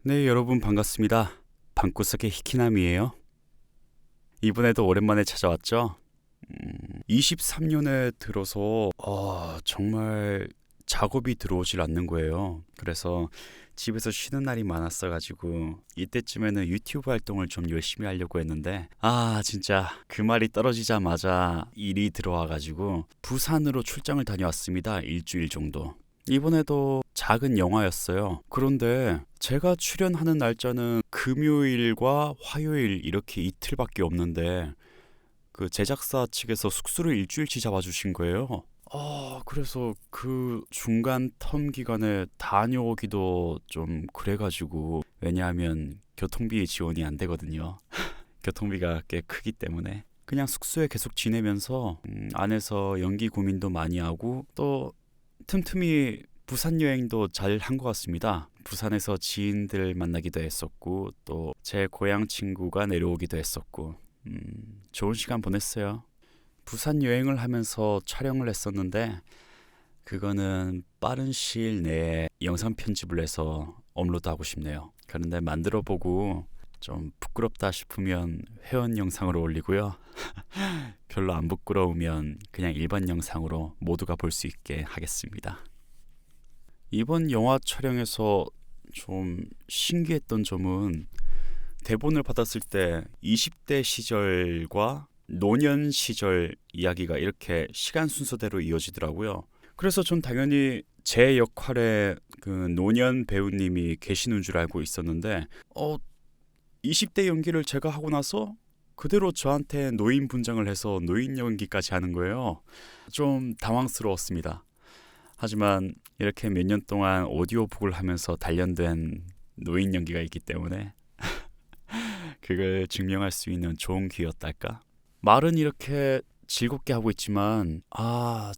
네, 여러분 반갑습니다. 방구석의 히키남이에요. 이번에도 오랜만에 찾아왔죠? 23년에 들어서 정말 작업이 들어오질 않는 거예요. 그래서 집에서 쉬는 날이 많았어가지고 이때쯤에는 유튜브 활동을 좀 열심히 하려고 했는데 진짜 그 말이 떨어지자마자 일이 들어와가지고 부산으로 출장을 다녀왔습니다. 일주일 정도. 이번에도 작은 영화였어요. 그런데 제가 출연하는 날짜는 금요일과 화요일 이렇게 이틀밖에 없는데 그 제작사 측에서 숙소를 일주일치 잡아주신 거예요. 그래서 그 중간 텀 기간에 다녀오기도 좀 그래가지고, 왜냐하면 교통비 지원이 안 되거든요. 교통비가 꽤 크기 때문에 그냥 숙소에 계속 지내면서 안에서 연기 고민도 많이 하고, 또 틈틈이 부산 여행도 잘 한 것 같습니다. 부산에서 지인들 만나기도 했었고, 또 제 고향 친구가 내려오기도 했었고, 좋은 시간 보냈어요. 부산 여행을 하면서 촬영을 했었는데, 그거는 빠른 시일 내에 영상 편집을 해서 업로드하고 싶네요. 그런데 만들어 보고 좀 부끄럽다 싶으면 회원 영상으로 올리고요. 별로 안 부끄러우면 그냥 일반 영상으로 모두가 볼 수 있게 하겠습니다. 이번 영화 촬영에서 좀 신기했던 점은, 대본을 받았을 때 20대 시절과 노년 시절 이야기가 이렇게 시간 순서대로 이어지더라고요. 그래서 전 당연히 제 역할에 그 노년 배우님이 계시는 줄 알고 있었는데 20대 연기를 제가 하고 나서 그대로 저한테 노인 분장을 해서 노인 연기까지 하는 거예요. 좀 당황스러웠습니다. 하지만 이렇게 몇 년 동안 오디오북을 하면서 단련된 노인 연기가 있기 때문에 그걸 증명할 수 있는 좋은 기회였달까? 말은 이렇게 즐겁게 하고 있지만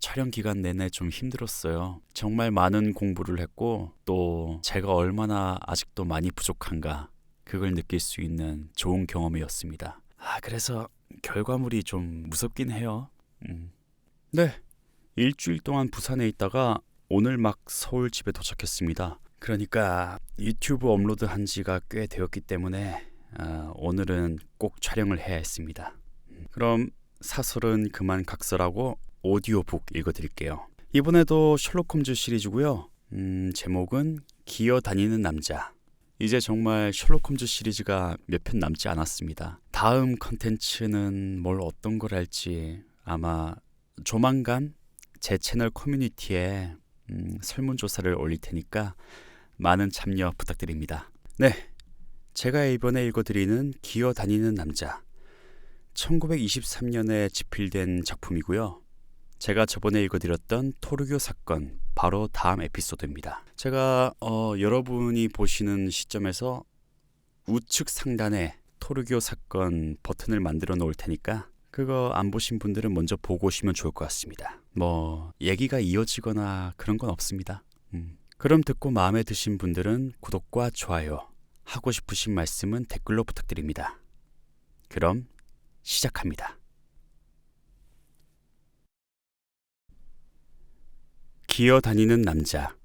촬영 기간 내내 좀 힘들었어요. 정말 많은 공부를 했고, 또 제가 얼마나 아직도 많이 부족한가 그걸 느낄 수 있는 좋은 경험이었습니다. 그래서 결과물이 좀 무섭긴 해요. 네, 일주일 동안 부산에 있다가 오늘 막 서울 집에 도착했습니다. 그러니까 유튜브 업로드 한 지가 꽤 되었기 때문에 오늘은 꼭 촬영을 해야 했습니다. 그럼 사설은 그만 각설하고 오디오북 읽어드릴게요. 이번에도 셜록 홈즈 시리즈고요. 제목은 기어다니는 남자. 이제 정말 셜록 홈즈 시리즈가 몇 편 남지 않았습니다. 다음 컨텐츠는 뭘 어떤 걸 할지 아마 조만간 제 채널 커뮤니티에 설문조사를 올릴 테니까 많은 참여 부탁드립니다. 네, 제가 이번에 읽어드리는 기어다니는 남자, 1923년에 집필된 작품이고요. 제가 저번에 읽어드렸던 토르교 사건 바로 다음 에피소드입니다. 제가 여러분이 보시는 시점에서 우측 상단에 토르교 사건 버튼을 만들어 놓을 테니까 그거 안 보신 분들은 먼저 보고 오시면 좋을 것 같습니다. 얘기가 이어지거나 그런 건 없습니다. 그럼 듣고 마음에 드신 분들은 구독과 좋아요, 하고 싶으신 말씀은 댓글로 부탁드립니다. 그럼 시작합니다. 기어다니는 남자.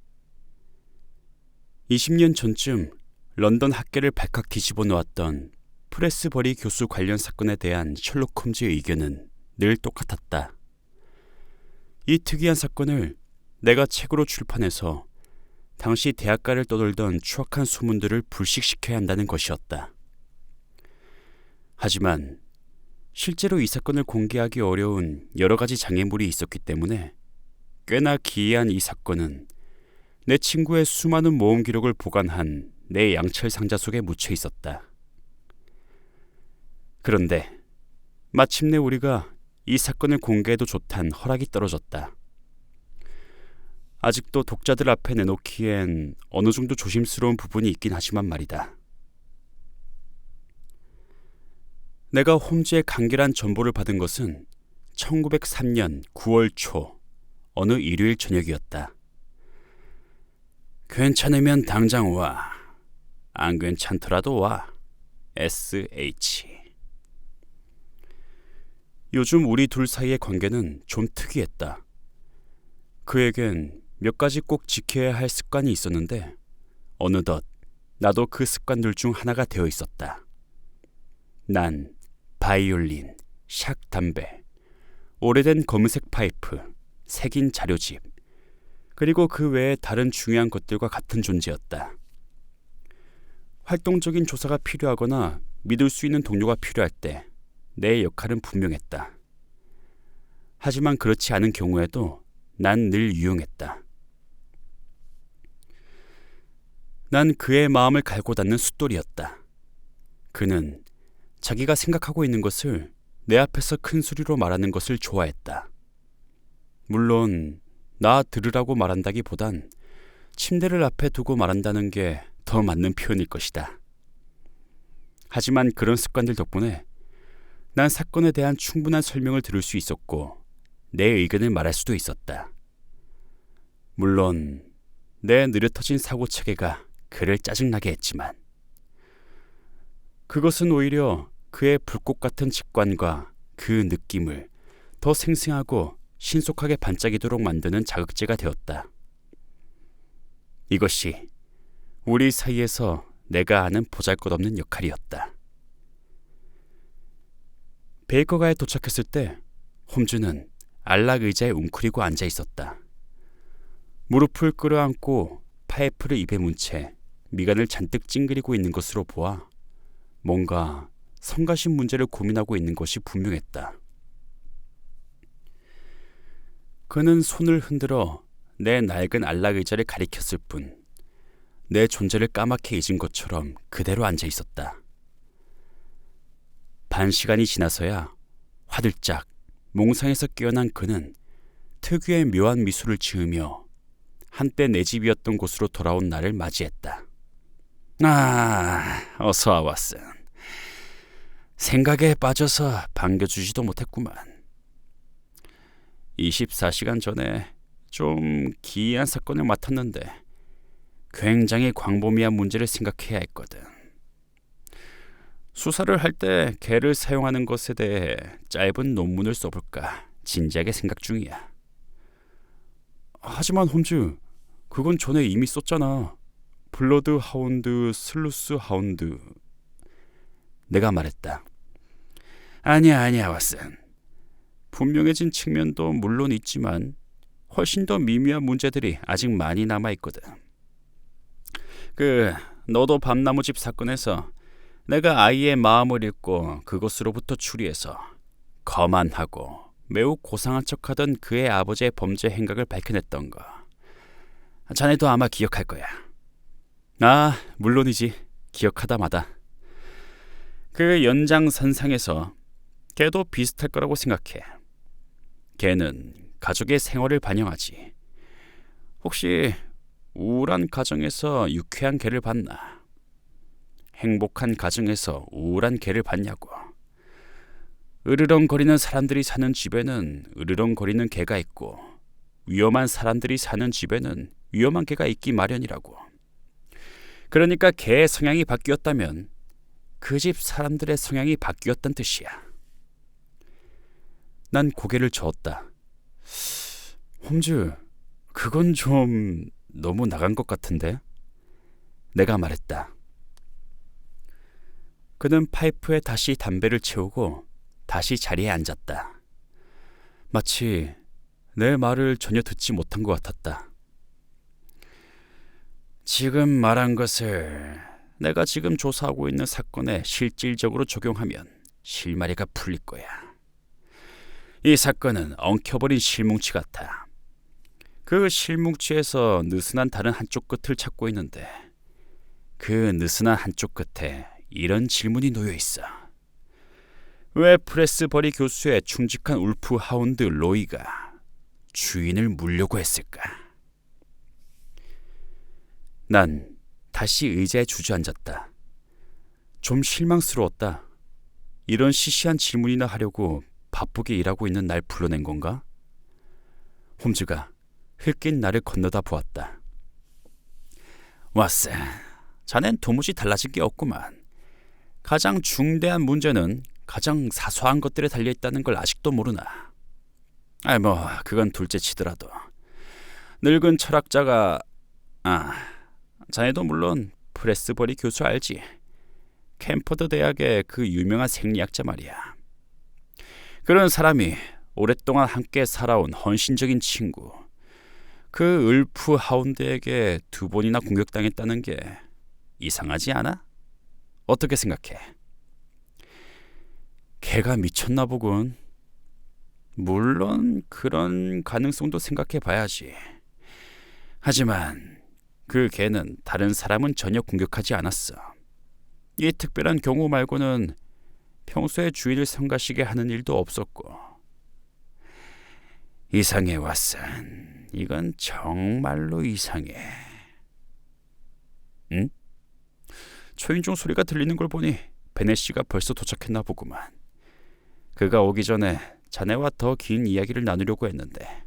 20년 전쯤 런던 학계를 발칵 뒤집어 놓았던 프레스버리 교수 관련 사건에 대한 셜록 홈즈의 의견은 늘 똑같았다. 이 특이한 사건을 내가 책으로 출판해서 당시 대학가를 떠돌던 추악한 소문들을 불식시켜야 한다는 것이었다. 하지만 실제로 이 사건을 공개하기 어려운 여러 가지 장애물이 있었기 때문에 꽤나 기이한 이 사건은 내 친구의 수많은 모험 기록을 보관한 내 양철 상자 속에 묻혀 있었다. 그런데 마침내 우리가 이 사건을 공개해도 좋단 허락이 떨어졌다. 아직도 독자들 앞에 내놓기엔 어느 정도 조심스러운 부분이 있긴 하지만 말이다. 내가 홈즈의 간결한 전보를 받은 것은 1903년 9월 초 어느 일요일 저녁이었다. 괜찮으면 당장 와. 안 괜찮더라도 와. SH. 요즘 우리 둘 사이의 관계는 좀 특이했다. 그에겐 몇 가지 꼭 지켜야 할 습관이 있었는데 어느덧 나도 그 습관들 중 하나가 되어 있었다. 난 바이올린, 샥 담배, 오래된 검은색 파이프, 색인 자료집, 그리고 그 외에 다른 중요한 것들과 같은 존재였다. 활동적인 조사가 필요하거나 믿을 수 있는 동료가 필요할 때 내 역할은 분명했다. 하지만 그렇지 않은 경우에도 난 늘 유용했다. 난 그의 마음을 갈고 닦는 숫돌이었다. 그는 자기가 생각하고 있는 것을 내 앞에서 큰 소리로 말하는 것을 좋아했다. 물론 나 들으라고 말한다기보단 침대를 앞에 두고 말한다는 게 더 맞는 표현일 것이다. 하지만 그런 습관들 덕분에 난 사건에 대한 충분한 설명을 들을 수 있었고 내 의견을 말할 수도 있었다. 물론 내 느려터진 사고체계가 그를 짜증나게 했지만 그것은 오히려 그의 불꽃 같은 직관과 그 느낌을 더 생생하고 신속하게 반짝이도록 만드는 자극제가 되었다. 이것이 우리 사이에서 내가 아는 보잘것없는 역할이었다. 베이커가에 도착했을 때 홈즈는 안락 의자에 웅크리고 앉아 있었다. 무릎을 끌어안고 파이프를 입에 문 채 미간을 잔뜩 찡그리고 있는 것으로 보아 뭔가 성가신 문제를 고민하고 있는 것이 분명했다. 그는 손을 흔들어 내 낡은 안락 의자를 가리켰을 뿐 내 존재를 까맣게 잊은 것처럼 그대로 앉아 있었다. 반 시간이 지나서야 화들짝 몽상에서 깨어난 그는 특유의 묘한 미소를 지으며 한때 내 집이었던 곳으로 돌아온 나를 맞이했다. 어서 와, 왓슨. 생각에 빠져서 반겨주지도 못했구만. 24시간 전에 좀 기이한 사건을 맡았는데 굉장히 광범위한 문제를 생각해야 했거든. 수사를 할 때 개를 사용하는 것에 대해 짧은 논문을 써볼까 진지하게 생각 중이야. 하지만 홈즈, 그건 전에 이미 썼잖아. 블러드 하운드, 슬루스 하운드. 내가 말했다. 아니야, 왓슨. 분명해진 측면도 물론 있지만 훨씬 더 미미한 문제들이 아직 많이 남아있거든. 너도 밤나무집 사건에서 내가 아이의 마음을 읽고 그것으로부터 추리해서 거만하고 매우 고상한 척하던 그의 아버지의 범죄 행각을 밝혀냈던 거. 자네도 아마 기억할 거야. 물론이지. 기억하다 마다. 그 연장선상에서 걔도 비슷할 거라고 생각해. 걔는 가족의 생활을 반영하지. 혹시 우울한 가정에서 유쾌한 개를 봤나? 행복한 가정에서 우울한 개를 봤냐고. 으르렁거리는 사람들이 사는 집에는 으르렁거리는 개가 있고 위험한 사람들이 사는 집에는 위험한 개가 있기 마련이라고. 그러니까 개의 성향이 바뀌었다면 그 집 사람들의 성향이 바뀌었단 뜻이야. 난 고개를 저었다. 홈즈, 그건 좀 너무 나간 것 같은데? 내가 말했다. 그는 파이프에 다시 담배를 채우고 다시 자리에 앉았다. 마치 내 말을 전혀 듣지 못한 것 같았다. 지금 말한 것을 내가 지금 조사하고 있는 사건에 실질적으로 적용하면 실마리가 풀릴 거야. 이 사건은 엉켜버린 실뭉치 같아. 그 실뭉치에서 느슨한 다른 한쪽 끝을 찾고 있는데 그 느슨한 한쪽 끝에 이런 질문이 놓여 있어. 왜 프레스버리 교수의 충직한 울프 하운드 로이가 주인을 물려고 했을까? 난 다시 의자에 주저앉았다. 좀 실망스러웠다. 이런 시시한 질문이나 하려고 바쁘게 일하고 있는 날 불러낸 건가? 홈즈가 흘낀 나를 건너다 보았다. 왓슨, 자넨 도무지 달라진 게 없구만. 가장 중대한 문제는 가장 사소한 것들에 달려있다는 걸 아직도 모르나? 그건 둘째 치더라도 늙은 철학자가 자네도 물론 프레스버리 교수 알지? 캠퍼드 대학의 그 유명한 생리학자 말이야. 그런 사람이 오랫동안 함께 살아온 헌신적인 친구, 그 울프 하운드에게 2번이나 공격당했다는 게 이상하지 않아? 어떻게 생각해? 걔가 미쳤나 보군. 물론 그런 가능성도 생각해 봐야지. 하지만 그 걔는 다른 사람은 전혀 공격하지 않았어. 이 특별한 경우 말고는 평소에 주의를 성가시게 하는 일도 없었고. 이상해, 왓슨. 이건 정말로 이상해. 응? 초인종 소리가 들리는 걸 보니 베넷 씨가 벌써 도착했나 보구만. 그가 오기 전에 자네와 더 긴 이야기를 나누려고 했는데.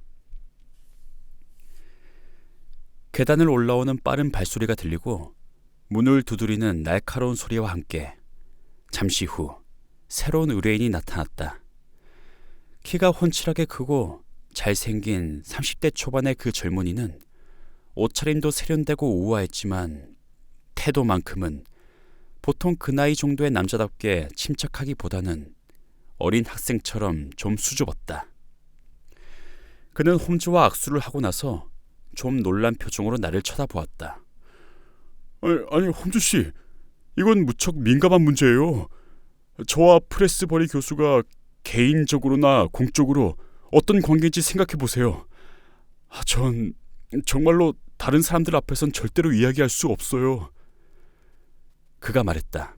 계단을 올라오는 빠른 발소리가 들리고 문을 두드리는 날카로운 소리와 함께 잠시 후 새로운 의뢰인이 나타났다. 키가 훤칠하게 크고 잘생긴 30대 초반의 그 젊은이는 옷차림도 세련되고 우아했지만 태도만큼은 보통 그 나이 정도의 남자답게 침착하기보다는 어린 학생처럼 좀 수줍었다. 그는 홈즈와 악수를 하고 나서 좀 놀란 표정으로 나를 쳐다보았다. 아니 홈즈 씨, 이건 무척 민감한 문제예요. 저와 프레스버리 교수가 개인적으로나 공적으로 어떤 관계인지 생각해 보세요. 전 정말로 다른 사람들 앞에선 절대로 이야기할 수 없어요. 그가 말했다.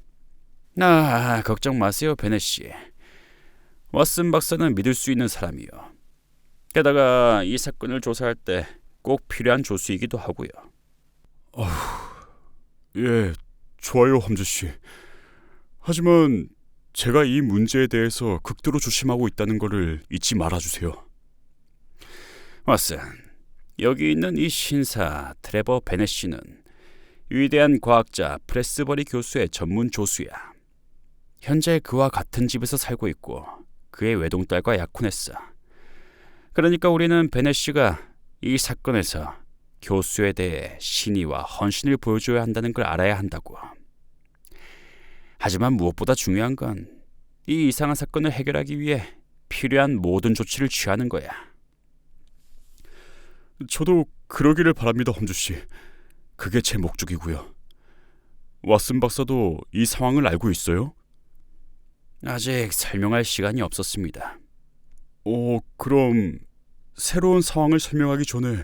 걱정 마세요, 베넷 씨. 왓슨 박사는 믿을 수 있는 사람이요. 게다가 이 사건을 조사할 때 꼭 필요한 조수이기도 하고요. 예, 좋아요, 홈즈 씨. 하지만 제가 이 문제에 대해서 극도로 조심하고 있다는 것을 잊지 말아주세요. 왓슨, 여기 있는 이 신사 트레버 베넷 씨는 위대한 과학자 프레스버리 교수의 전문 조수야. 현재 그와 같은 집에서 살고 있고 그의 외동딸과 약혼했어. 그러니까 우리는 베넷 씨가 이 사건에서 교수에 대해 신의와 헌신을 보여줘야 한다는 걸 알아야 한다고. 하지만 무엇보다 중요한 건 이 이상한 사건을 해결하기 위해 필요한 모든 조치를 취하는 거야. 저도 그러기를 바랍니다, 홈즈 씨. 그게 제 목적이고요. 왓슨 박사도 이 상황을 알고 있어요? 아직 설명할 시간이 없었습니다. 그럼 새로운 상황을 설명하기 전에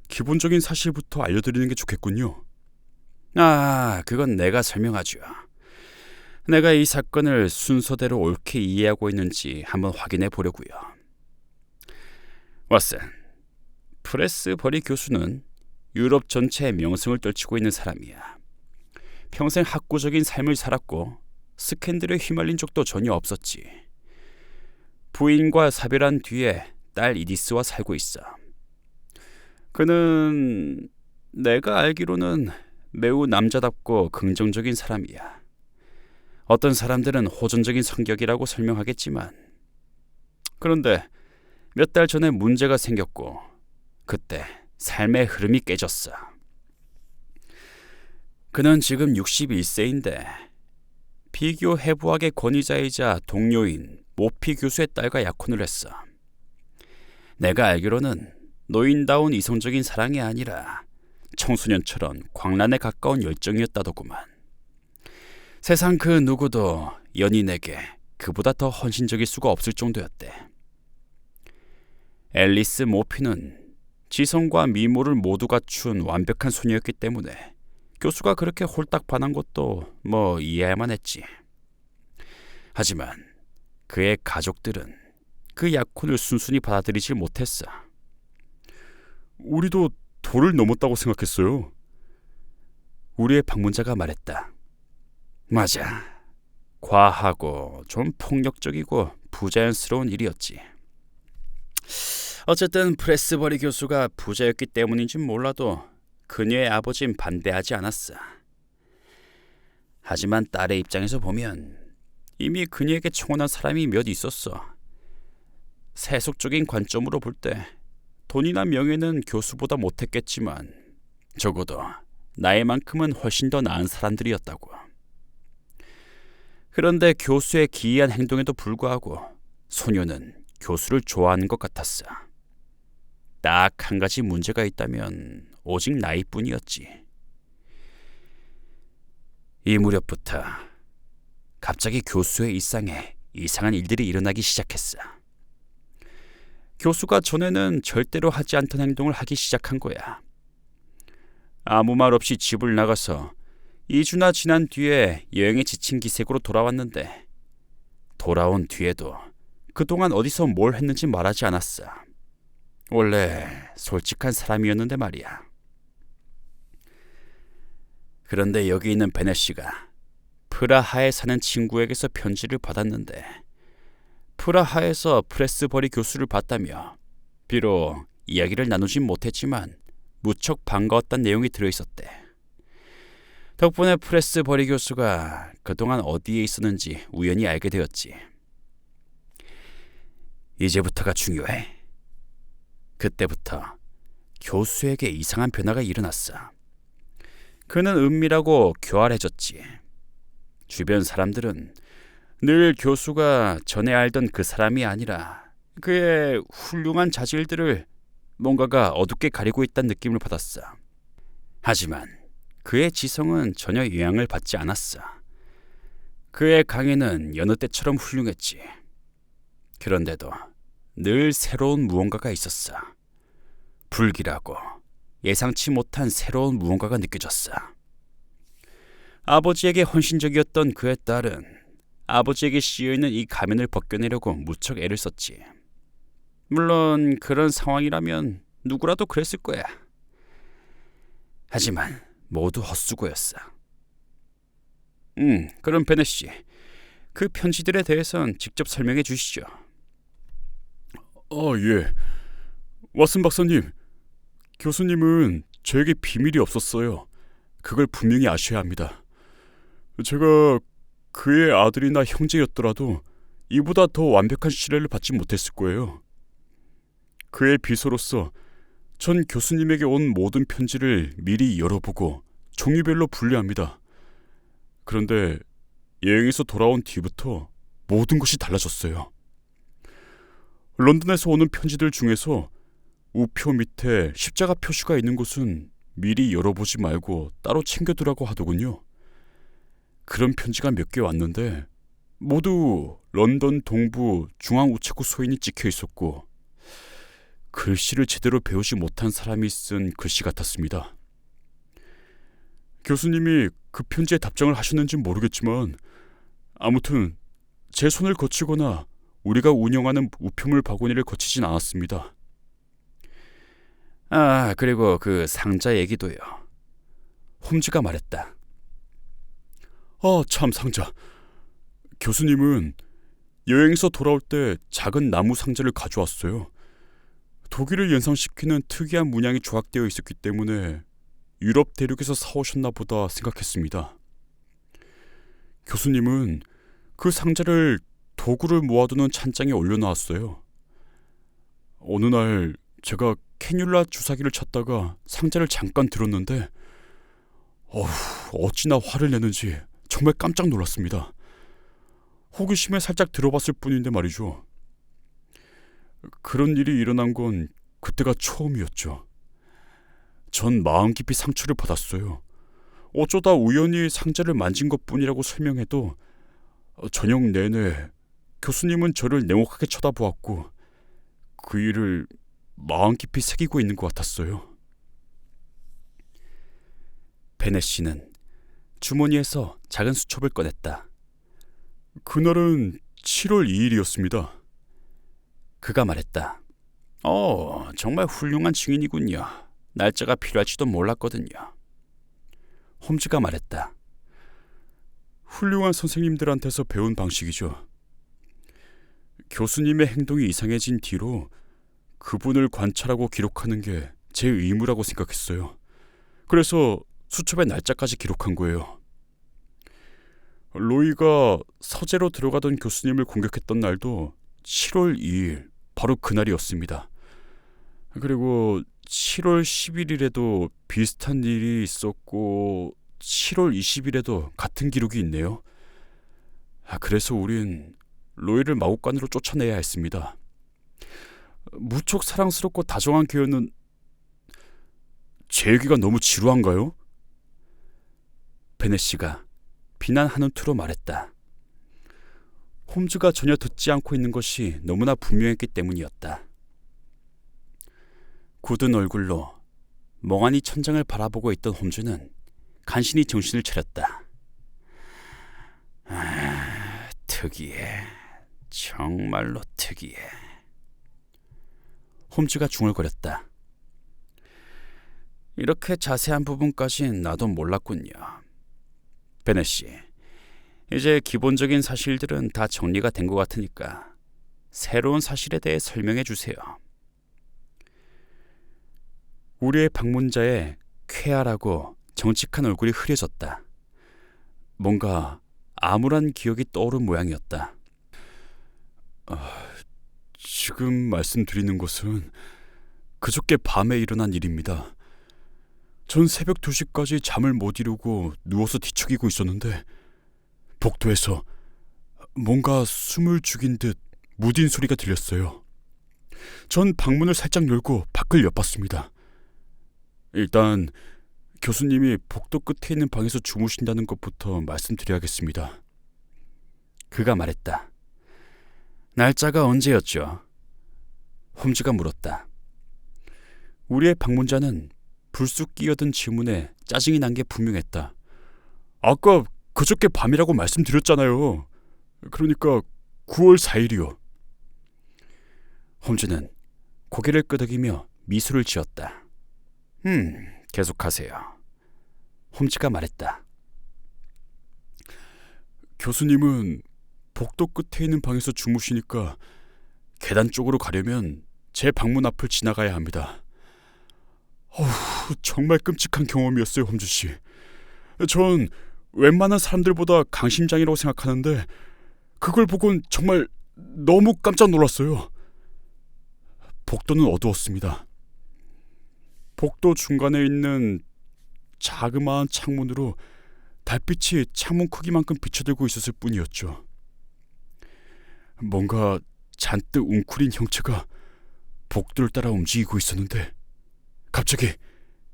기본적인 사실부터 알려드리는 게 좋겠군요. 그건 내가 설명하죠. 내가 이 사건을 순서대로 옳게 이해하고 있는지 한번 확인해 보려고요. 왓슨, 프레스버리 교수는 유럽 전체의 명성을 떨치고 있는 사람이야. 평생 학구적인 삶을 살았고 스캔들에 휘말린 적도 전혀 없었지. 부인과 사별한 뒤에 딸 이디스와 살고 있어. 그는 내가 알기로는 매우 남자답고 긍정적인 사람이야. 어떤 사람들은 호전적인 성격이라고 설명하겠지만, 그런데 몇 달 전에 문제가 생겼고 그때 삶의 흐름이 깨졌어. 그는 지금 61세인데 비교 해부학의 권위자이자 동료인 모피 교수의 딸과 약혼을 했어. 내가 알기로는 노인다운 이성적인 사랑이 아니라 청소년처럼 광란에 가까운 열정이었다더구만. 세상 그 누구도 연인에게 그보다 더 헌신적일 수가 없을 정도였대. 앨리스 모피는 지성과 미모를 모두 갖춘 완벽한 소녀였기 때문에 교수가 그렇게 홀딱 반한 것도 뭐 이해할만 했지. 하지만 그의 가족들은 그 약혼을 순순히 받아들이지 못했어. 우리도 도를 넘었다고 생각했어요. 우리의 방문자가 말했다. 맞아. 과하고 좀 폭력적이고 부자연스러운 일이었지. 어쨌든 프레스버리 교수가 부자였기 때문인진 몰라도 그녀의 아버지는 반대하지 않았어. 하지만 딸의 입장에서 보면 이미 그녀에게 청혼한 사람이 몇 있었어. 세속적인 관점으로 볼 때 돈이나 명예는 교수보다 못했겠지만 적어도 나이만큼은 훨씬 더 나은 사람들이었다고. 그런데 교수의 기이한 행동에도 불구하고 소녀는 교수를 좋아하는 것 같았어. 딱 한 가지 문제가 있다면 오직 나이뿐이었지. 이 무렵부터 갑자기 교수의 일상에 이상한 일들이 일어나기 시작했어. 교수가 전에는 절대로 하지 않던 행동을 하기 시작한 거야. 아무 말 없이 집을 나가서 2주나 지난 뒤에 여행에 지친 기색으로 돌아왔는데 돌아온 뒤에도 그동안 어디서 뭘 했는지 말하지 않았어. 원래 솔직한 사람이었는데 말이야. 그런데 여기 있는 베넷 씨가 프라하에 사는 친구에게서 편지를 받았는데 프라하에서 프레스버리 교수를 봤다며 비록 이야기를 나누진 못했지만 무척 반가웠다는 내용이 들어있었대. 덕분에 프레스버리 교수가 그동안 어디에 있었는지 우연히 알게 되었지. 이제부터가 중요해. 그때부터 교수에게 이상한 변화가 일어났어. 그는 은밀하고 교활해졌지. 주변 사람들은 늘 교수가 전에 알던 그 사람이 아니라 그의 훌륭한 자질들을 뭔가가 어둡게 가리고 있다는 느낌을 받았어. 하지만 그의 지성은 전혀 영향을 받지 않았어. 그의 강의는 여느 때처럼 훌륭했지. 그런데도 늘 새로운 무언가가 있었어. 불길하고 예상치 못한 새로운 무언가가 느껴졌어. 아버지에게 헌신적이었던 그의 딸은 아버지에게 씌어있는 이 가면을 벗겨내려고 무척 애를 썼지. 물론 그런 상황이라면 누구라도 그랬을 거야. 하지만 모두 헛수고였어. 그럼 베넷 씨, 그 편지들에 대해선 직접 설명해 주시죠. 예. 왓슨 박사님, 교수님은 저에게 비밀이 없었어요. 그걸 분명히 아셔야 합니다. 제가 그의 아들이나 형제였더라도 이보다 더 완벽한 신뢰를 받지 못했을 거예요. 그의 비서로서 전 교수님에게 온 모든 편지를 미리 열어보고 종류별로 분류합니다. 그런데 여행에서 돌아온 뒤부터 모든 것이 달라졌어요. 런던에서 오는 편지들 중에서 우표 밑에 십자가 표시가 있는 곳은 미리 열어보지 말고 따로 챙겨두라고 하더군요. 그런 편지가 몇 개 왔는데 모두 런던 동부 중앙우체국 소인이 찍혀 있었고 글씨를 제대로 배우지 못한 사람이 쓴 글씨 같았습니다. 교수님이 그 편지에 답장을 하셨는지 모르겠지만 아무튼 제 손을 거치거나 우리가 운영하는 우표물 바구니를 거치진 않았습니다. 그리고 그 상자 얘기도요. 홈즈가 말했다. 참, 상자. 교수님은 여행에서 돌아올 때 작은 나무 상자를 가져왔어요. 독일을 연상시키는 특이한 문양이 조각되어 있었기 때문에 유럽 대륙에서 사오셨나 보다 생각했습니다. 교수님은 그 상자를 도구를 모아두는 찬장에 올려놓았어요. 어느 날 제가 캐뉼라 주사기를 찾다가 상자를 잠깐 들었는데 어찌나 화를 내는지 정말 깜짝 놀랐습니다. 호기심에 살짝 들어봤을 뿐인데 말이죠. 그런 일이 일어난 건 그때가 처음이었죠. 전 마음 깊이 상처를 받았어요. 어쩌다 우연히 상자를 만진 것뿐이라고 설명해도 저녁 내내 교수님은 저를 냉혹하게 쳐다보았고 그 일을 마음 깊이 새기고 있는 것 같았어요. 베넷 씨는 주머니에서 작은 수첩을 꺼냈다. 그날은 7월 2일이었습니다. 그가 말했다. 정말 훌륭한 증인이군요. 날짜가 필요할지도 몰랐거든요. 홈즈가 말했다. 훌륭한 선생님들한테서 배운 방식이죠. 교수님의 행동이 이상해진 뒤로 그분을 관찰하고 기록하는 게 제 의무라고 생각했어요. 그래서 수첩에 날짜까지 기록한 거예요. 로이가 서재로 들어가던 교수님을 공격했던 날도 7월 2일 바로 그날이었습니다. 그리고 7월 11일에도 비슷한 일이 있었고 7월 20일에도 같은 기록이 있네요. 그래서 우린 로이를 마구간으로 쫓아내야 했습니다. 무척 사랑스럽고 다정한 그녀는 제 얘기가 너무 지루한가요? 베넷 씨가 비난하는 투로 말했다. 홈즈가 전혀 듣지 않고 있는 것이 너무나 분명했기 때문이었다. 굳은 얼굴로 멍하니 천장을 바라보고 있던 홈즈는 간신히 정신을 차렸다. 특이해. 정말로 특이해. 홈즈가 중얼거렸다. 이렇게 자세한 부분까진 나도 몰랐군요. 베넷 씨, 이제 기본적인 사실들은 다 정리가 된 것 같으니까 새로운 사실에 대해 설명해 주세요. 우리의 방문자의 쾌활하고 정직한 얼굴이 흐려졌다. 뭔가 암울한 기억이 떠오른 모양이었다. 지금 말씀드리는 것은 그저께 밤에 일어난 일입니다. 전 새벽 2시까지 잠을 못 이루고 누워서 뒤척이고 있었는데 복도에서 뭔가 숨을 죽인 듯 무딘 소리가 들렸어요. 전 방문을 살짝 열고 밖을 엿봤습니다. 일단 교수님이 복도 끝에 있는 방에서 주무신다는 것부터 말씀드려야겠습니다. 그가 말했다. 날짜가 언제였죠? 홈즈가 물었다. 우리의 방문자는 불쑥 끼어든 질문에 짜증이 난 게 분명했다. 아까 그저께 밤이라고 말씀드렸잖아요. 그러니까 9월 4일이요. 홈즈는 고개를 끄덕이며 미소를 지었다. 계속하세요. 홈즈가 말했다. 교수님은 복도 끝에 있는 방에서 주무시니까 계단 쪽으로 가려면 제 방문 앞을 지나가야 합니다. 정말 끔찍한 경험이었어요, 홈즈 씨. 전 웬만한 사람들보다 강심장이라고 생각하는데 그걸 보곤 정말 너무 깜짝 놀랐어요. 복도는 어두웠습니다. 복도 중간에 있는 자그마한 창문으로 달빛이 창문 크기만큼 비춰들고 있었을 뿐이었죠. 뭔가 잔뜩 웅크린 형체가 복도를 따라 움직이고 있었는데 갑자기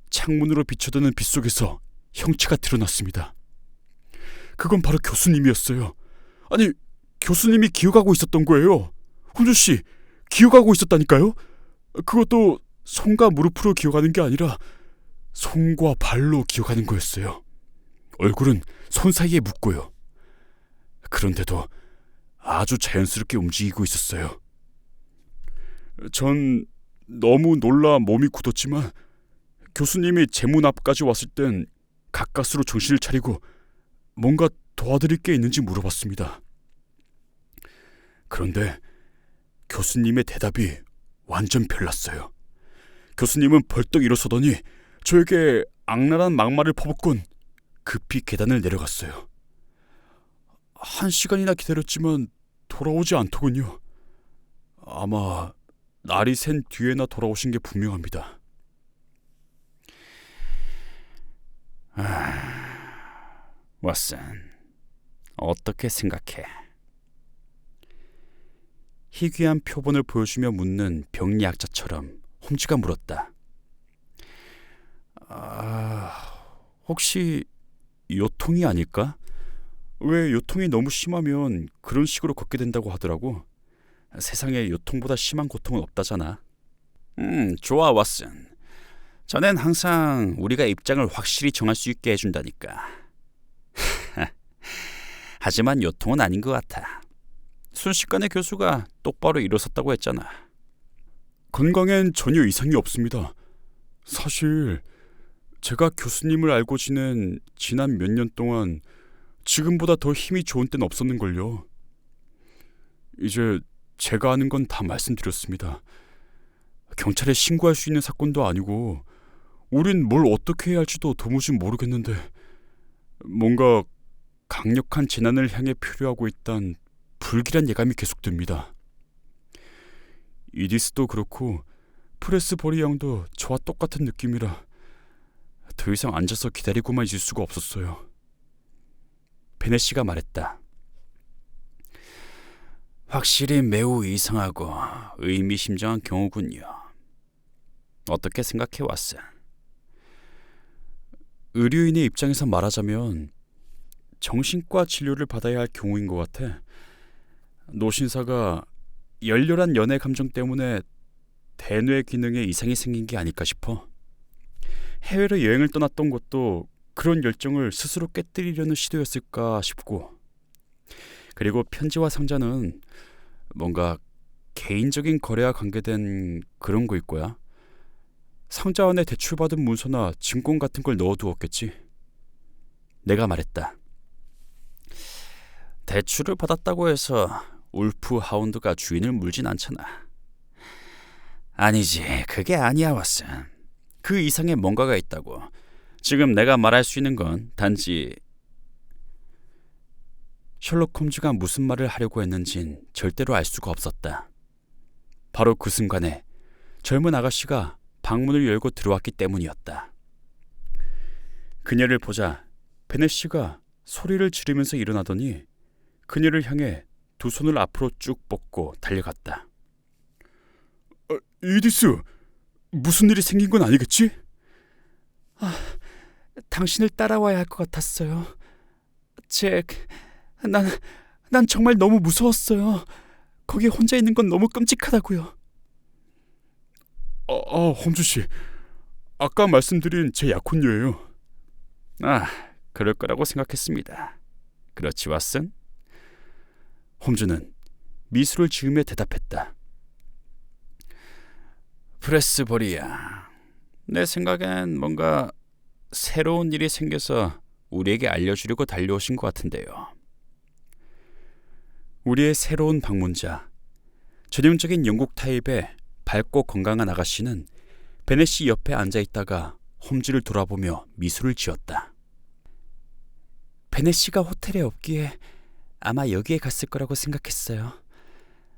창문으로 비춰드는 빛 속에서 형체가 드러났습니다. 그건 바로 교수님이었어요. 아니, 교수님이 기억하고 있었던 거예요. 홈즈 씨, 기억하고 있었다니까요? 그것도 손과 무릎으로 기억하는 게 아니라 손과 발로 기억하는 거였어요. 얼굴은 손 사이에 묻고요. 그런데도 아주 자연스럽게 움직이고 있었어요. 전 너무 놀라 몸이 굳었지만 교수님이 제 문 앞까지 왔을 땐 가까스로 정신을 차리고 뭔가 도와드릴 게 있는지 물어봤습니다. 그런데 교수님의 대답이 완전 별났어요. 교수님은 벌떡 일어서더니 저에게 악랄한 막말을 퍼붓곤 급히 계단을 내려갔어요. 1시간이나 기다렸지만 돌아오지 않더군요. 아마 날이 샌 뒤에나 돌아오신 게 분명합니다. 왓슨, 어떻게 생각해? 희귀한 표본을 보여주며 묻는 병리학자처럼 홈즈가 물었다. 혹시 요통이 아닐까? 왜 요통이 너무 심하면 그런 식으로 걷게 된다고 하더라고. 세상에 요통보다 심한 고통은 없다잖아. 좋아, 왓슨. 전엔 항상 우리가 입장을 확실히 정할 수 있게 해준다니까. 하지만 요통은 아닌 것 같아. 순식간에 교수가 똑바로 일어섰다고 했잖아. 건강엔 전혀 이상이 없습니다. 사실 제가 교수님을 알고 지낸 지난 몇 년 동안 지금보다 더 힘이 좋은 때는 없었는걸요. 이제 제가 아는 건 다 말씀드렸습니다. 경찰에 신고할 수 있는 사건도 아니고 우린 뭘 어떻게 해야 할지도 도무지 모르겠는데 뭔가 강력한 재난을 향해 표류하고 있단 불길한 예감이 계속 듭니다. 이디스도 그렇고 프레스 보리 양도 저와 똑같은 느낌이라 더 이상 앉아서 기다리고만 있을 수가 없었어요. 베네시가 말했다. 확실히 매우 이상하고 의미심장한 경우군요. 어떻게 생각해 왔어? 의료인의 입장에서 말하자면 정신과 진료를 받아야 할 경우인 것 같아. 노신사가 열렬한 연애 감정 때문에 대뇌 기능에 이상이 생긴 게 아닐까 싶어. 해외로 여행을 떠났던 것도 그런 열정을 스스로 깨뜨리려는 시도였을까 싶고, 그리고 편지와 상자는 뭔가 개인적인 거래와 관계된 그런 거일 거야. 상자 안에 대출받은 문서나 증권 같은 걸 넣어두었겠지. 내가 말했다. 대출을 받았다고 해서 울프 하운드가 주인을 물진 않잖아. 아니지, 그게 아니야, 왓슨. 그 이상의 뭔가가 있다고. 지금 내가 말할 수 있는 건 단지... 셜록 홈즈가 무슨 말을 하려고 했는진 절대로 알 수가 없었다. 바로 그 순간에 젊은 아가씨가 방문을 열고 들어왔기 때문이었다. 그녀를 보자 베네시가 소리를 지르면서 일어나더니 그녀를 향해 두 손을 앞으로 쭉 뻗고 달려갔다. 이디스, 무슨 일이 생긴 건 아니겠지? 당신을 따라와야 할 것 같았어요. 난 정말 너무 무서웠어요. 거기 혼자 있는 건 너무 끔찍하다고요. 홈즈씨, 아까 말씀드린 제 약혼녀예요. 그럴 거라고 생각했습니다. 그렇지, 왓슨? 홈즈는 미소를 지으며 대답했다. 프레스버리야, 내 생각엔 뭔가 새로운 일이 생겨서 우리에게 알려주려고 달려오신 것 같은데요. 우리의 새로운 방문자, 전형적인 영국 타입의 밝고 건강한 아가씨는 베네시 옆에 앉아있다가 홈즈를 돌아보며 미소를 지었다. 베네시가 호텔에 없기에 아마 여기에 갔을 거라고 생각했어요.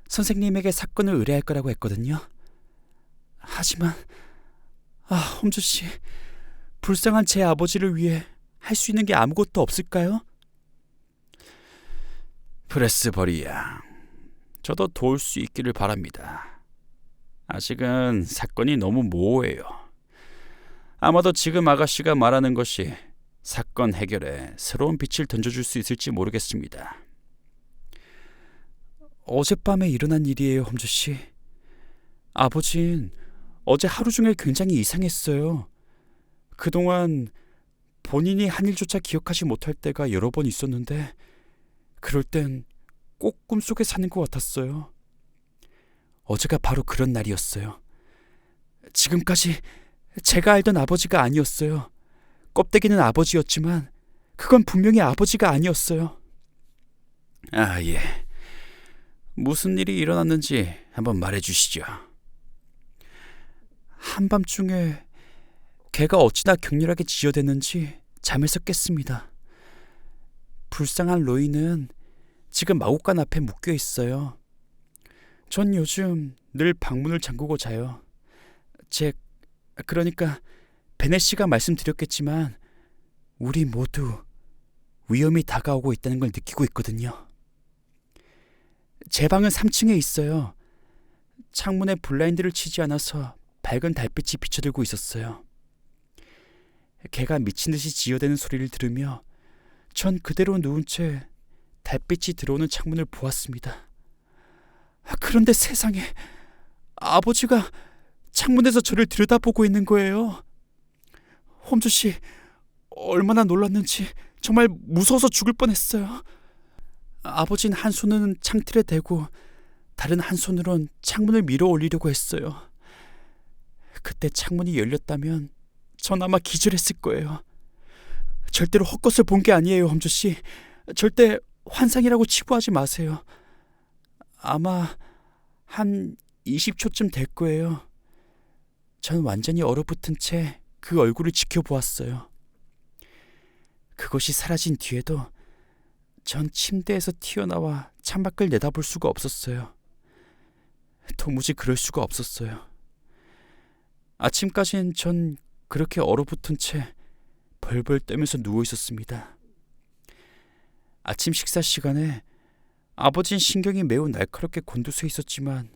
선생님에게 사건을 의뢰할 거라고 했거든요. 하지만 홈즈씨, 불쌍한 제 아버지를 위해 할 수 있는 게 아무것도 없을까요? 프레스버리야, 저도 도울 수 있기를 바랍니다. 아직은 사건이 너무 모호해요. 아마도 지금 아가씨가 말하는 것이 사건 해결에 새로운 빛을 던져줄 수 있을지 모르겠습니다. 어젯밤에 일어난 일이에요, 홈즈씨. 아버진 어제 하루 종일 굉장히 이상했어요. 그동안 본인이 한 일조차 기억하지 못할 때가 여러 번 있었는데 그럴 땐 꼭 꿈속에 사는 것 같았어요. 어제가 바로 그런 날이었어요. 지금까지 제가 알던 아버지가 아니었어요. 껍데기는 아버지였지만 그건 분명히 아버지가 아니었어요. 예. 무슨 일이 일어났는지 한번 말해주시죠. 한밤중에 개가 어찌나 격렬하게 짖어댔는지 잠에서 깼습니다. 불쌍한 로이는 지금 마구간 앞에 묶여 있어요. 전 요즘 늘 방문을 잠그고 자요. 그러니까 베네시가 말씀드렸겠지만 우리 모두 위험이 다가오고 있다는 걸 느끼고 있거든요. 제 방은 3층에 있어요. 창문에 블라인드를 치지 않아서 밝은 달빛이 비쳐들고 있었어요. 개가 미친 듯이 짖어대는 소리를 들으며 전 그대로 누운 채 달빛이 들어오는 창문을 보았습니다. 그런데 세상에, 아버지가 창문에서 저를 들여다보고 있는 거예요. 홈즈씨, 얼마나 놀랐는지 정말 무서워서 죽을 뻔했어요. 아버지는 한 손은 창틀에 대고 다른 한 손으론 창문을 밀어 올리려고 했어요. 그때 창문이 열렸다면 전 아마 기절했을 거예요. 절대로 헛것을 본 게 아니에요, 홈즈씨. 절대 환상이라고 치부하지 마세요. 아마 한 20초쯤 될 거예요. 전 완전히 얼어붙은 채 그 얼굴을 지켜보았어요. 그것이 사라진 뒤에도 전 침대에서 튀어나와 창밖을 내다볼 수가 없었어요. 도무지 그럴 수가 없었어요. 아침까진 전 그렇게 얼어붙은 채 벌벌 떨면서 누워 있었습니다. 아침 식사 시간에 아버진 신경이 매우 날카롭게 곤두서 있었지만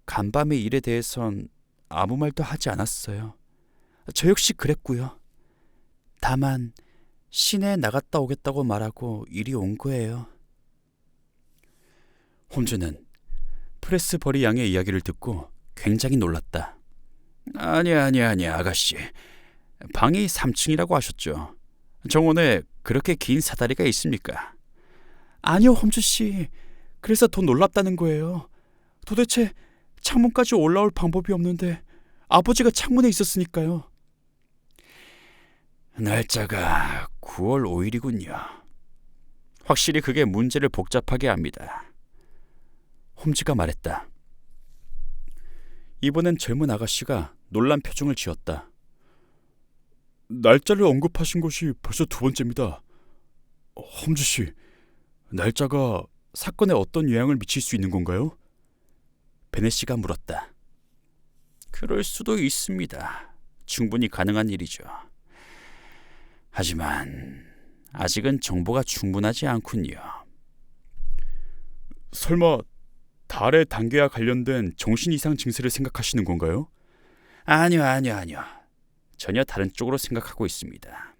간밤의 일에 대해선 아무 말도 하지 않았어요. 저 역시 그랬고요. 다만 시내에 나갔다 오겠다고 말하고 이리 온 거예요. 홈즈는 프레스버리 양의 이야기를 듣고 굉장히 놀랐다. 아니, 아가씨. 방이 3층이라고 하셨죠? 정원에 그렇게 긴 사다리가 있습니까? 아니요, 홈즈 씨. 그래서 더 놀랍다는 거예요. 도대체 창문까지 올라올 방법이 없는데 아버지가 창문에 있었으니까요. 날짜가 9월 5일이군요. 확실히 그게 문제를 복잡하게 합니다. 홈즈가 말했다. 이번엔 젊은 아가씨가 놀란 표정을 지었다. 날짜를 언급하신 것이 벌써 두 번째입니다. 홈즈 씨, 날짜가 사건에 어떤 영향을 미칠 수 있는 건가요? 베네시가 물었다. 그럴 수도 있습니다. 충분히 가능한 일이죠. 하지만 아직은 정보가 충분하지 않군요. 설마 달의 단계와 관련된 정신 이상 증세를 생각하시는 건가요? 아니요. 전혀 다른 쪽으로 생각하고 있습니다.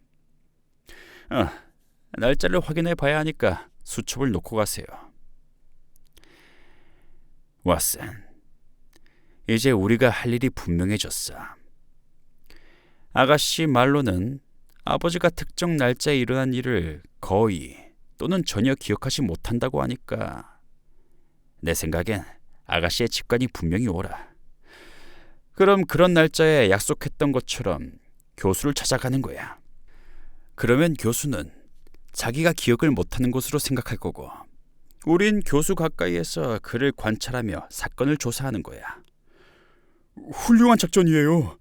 날짜를 확인해 봐야 하니까 수첩을 놓고 가세요. 왓슨, 이제 우리가 할 일이 분명해졌어. 아가씨 말로는 아버지가 특정 날짜에 일어난 일을 거의 또는 전혀 기억하지 못한다고 하니까 내 생각엔 아가씨의 직관이 분명히 오라. 그럼 그런 날짜에 약속했던 것처럼 교수를 찾아가는 거야. 그러면 교수는 자기가 기억을 못하는 것으로 생각할 거고 우린 교수 가까이에서 그를 관찰하며 사건을 조사하는 거야. 훌륭한 작전이에요.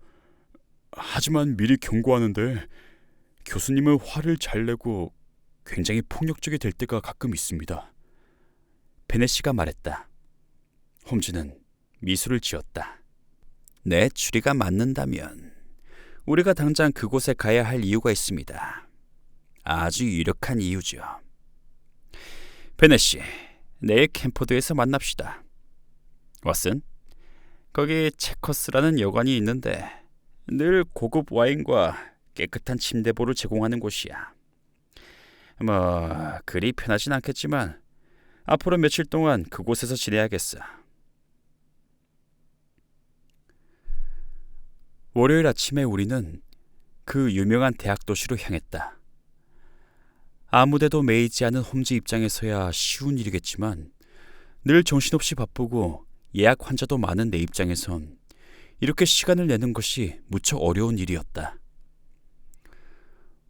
하지만 미리 경고하는데 교수님은 화를 잘 내고 굉장히 폭력적이 될 때가 가끔 있습니다. 베네시가 말했다. 홈즈는 미소를 지었다. 내 추리가 맞는다면 우리가 당장 그곳에 가야 할 이유가 있습니다. 아주 유력한 이유죠. 베네시, 내일 캠퍼드에서 만납시다. 왓슨, 거기 체커스라는 여관이 있는데 늘 고급 와인과 깨끗한 침대보를 제공하는 곳이야. 그리 편하진 않겠지만 앞으로 며칠 동안 그곳에서 지내야겠어. 월요일 아침에 우리는 그 유명한 대학 도시로 향했다. 아무데도 매이지 않은 홈즈 입장에서야 쉬운 일이겠지만 늘 정신없이 바쁘고 예약 환자도 많은 내 입장에선 이렇게 시간을 내는 것이 무척 어려운 일이었다.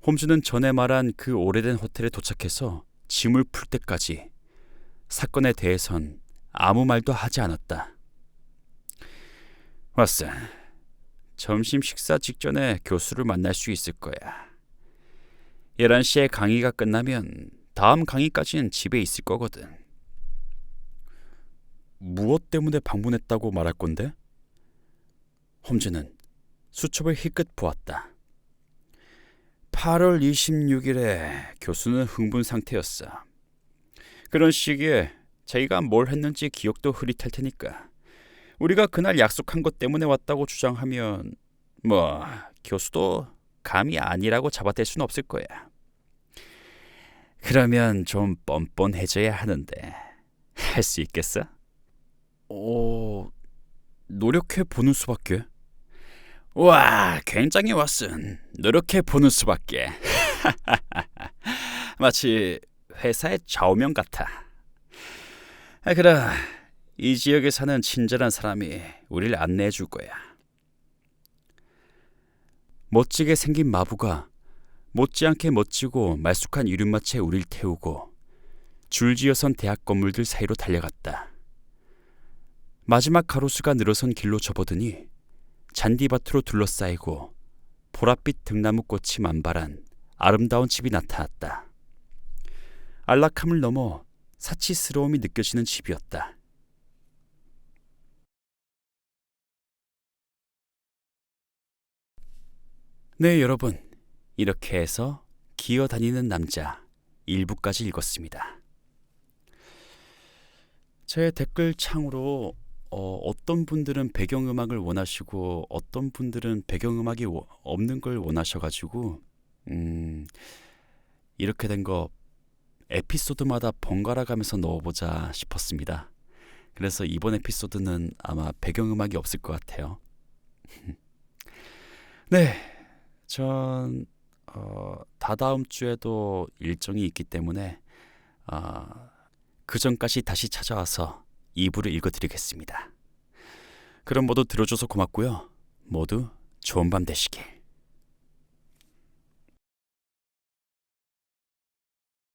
홈즈는 전에 말한 그 오래된 호텔에 도착해서 짐을 풀 때까지 사건에 대해선 아무 말도 하지 않았다. 왓슨, 점심 식사 직전에 교수를 만날 수 있을 거야. 11시에 강의가 끝나면 다음 강의까지는 집에 있을 거거든. 무엇 때문에 방문했다고 말할 건데? 홈즈는 수첩을 힐끗 보았다. 8월 26일에 교수는 흥분 상태였어. 그런 시기에 자기가 뭘 했는지 기억도 흐릿할 테니까 우리가 그날 약속한 것 때문에 왔다고 주장하면 교수도 감이 아니라고 잡아댈 수는 없을 거야. 그러면 좀 뻔뻔해져야 하는데 할 수 있겠어? 노력해 보는 수밖에. 와, 굉장히 왓슨. 노력해 보는 수밖에. 마치 회사의 좌우명 같아. 그럼 이 지역에 사는 친절한 사람이 우리를 안내해 줄 거야. 멋지게 생긴 마부가 못지않게 멋지고 말쑥한 이륜마차에 우릴 태우고 줄지어선 대학 건물들 사이로 달려갔다. 마지막 가로수가 늘어선 길로 접어드니 잔디밭으로 둘러싸이고 보랏빛 등나무꽃이 만발한 아름다운 집이 나타났다. 안락함을 넘어 사치스러움이 느껴지는 집이었다. 네, 여러분. 이렇게 해서 기어다니는 남자 1부까지 읽었습니다. 제 댓글 창으로 어떤 분들은 배경음악을 원하시고 어떤 분들은 배경음악이 없는 걸 원하셔가지고 이렇게 된 거 에피소드마다 번갈아 가면서 넣어보자 싶었습니다. 그래서 이번 에피소드는 아마 배경음악이 없을 것 같아요. 네, 전 다다음 주에도 일정이 있기 때문에 그 전까지 다시 찾아와서 2부를 읽어드리겠습니다. 그럼 모두 들어줘서 고맙고요. 모두 좋은 밤 되시길.